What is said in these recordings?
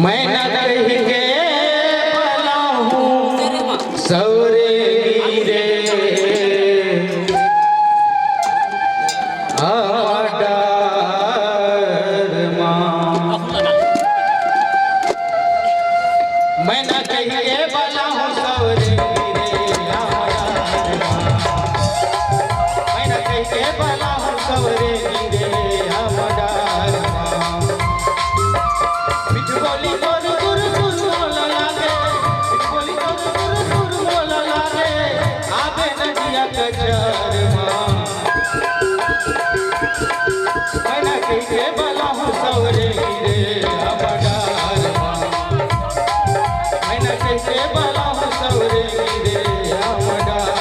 मैं न कहीं के भला हूँ सवरे गिरे मैं न कहीं के भला हूँ सवरे गिरे मैं न कहीं के भला हूँ सवरे गिरे के भला हूँ सवरे गिरे मैं न कैसे भला हूँ सवरे गिरे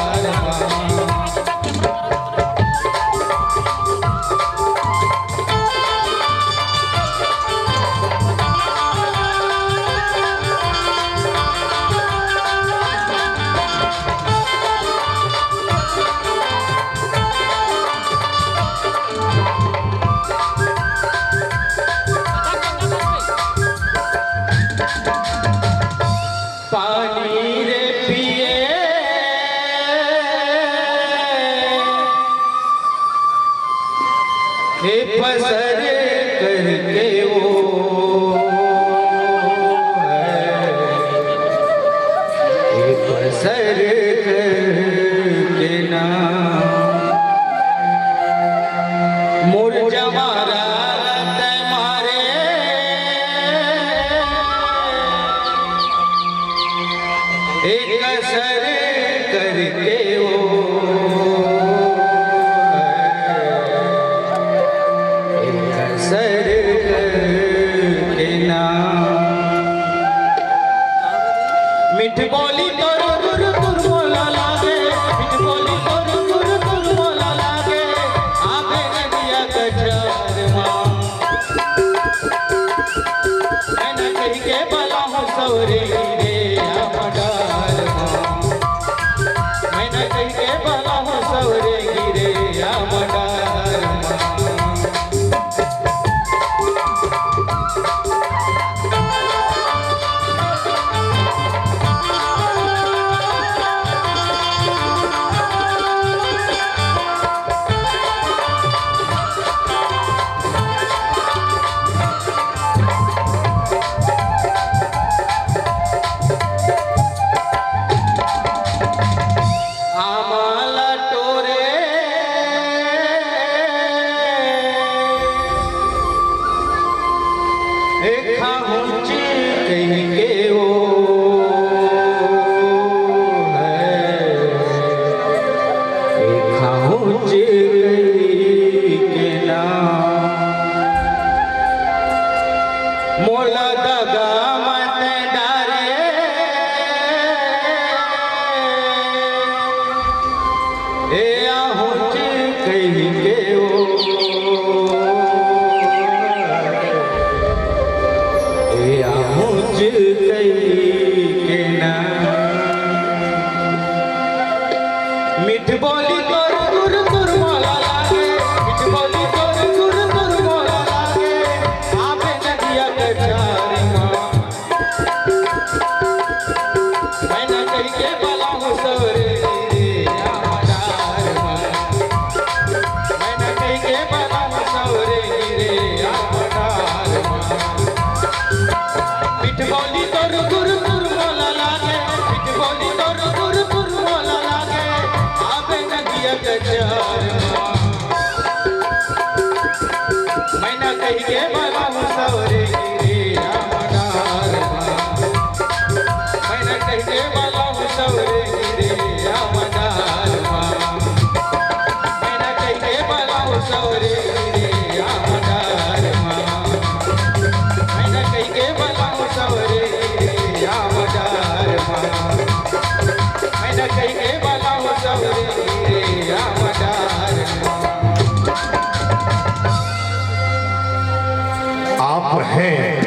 पसर करके वो पसर करके ना मोर जमारा मारे एक असर करके वो सर करके ना मिठ बोली तोर गुरु तुर बोला लागे मिठ बोली तोर गुरु तुर बोला लागे आवे नदिया कचार मां मैं न कहीं के भला हूँ सवरे गिरे आमडार मां मैं न कहीं के भला हूँ सवरे गिरे आमडार मां कहीं वो के ना मोला दगा मत डारे कहीं के वो के ना मिठ बोली तोर गुरु तुर मोला लागे मिठ बोली तोर गुरु तुर मोला लागे आवे नदिया कचार मां मैं न कहीं के भला हूँ सवरे गिरे आमडार मां मैं न कहीं के भला हूँ सवरे गिरे आमडार मां मिठ बोली तोर गुरु तुर मोला लागे मिठ बोली तोर गुरु तुर मोला लागे आवे नदिया कचार मां मैं न कहीं के भला हूँ सवरे गिरे आमडार मां मैं न कहीं के भला हूँ सवरे गिरे आमडार मां मैं न कहीं के भला हूँ सवरे गिरे आमडार मां मैं न कहीं के भला हूँ सवरे गिरे आमडार मां मैं न कहीं के भला हूँ सवरे गिरे आमडार मां। आप हैं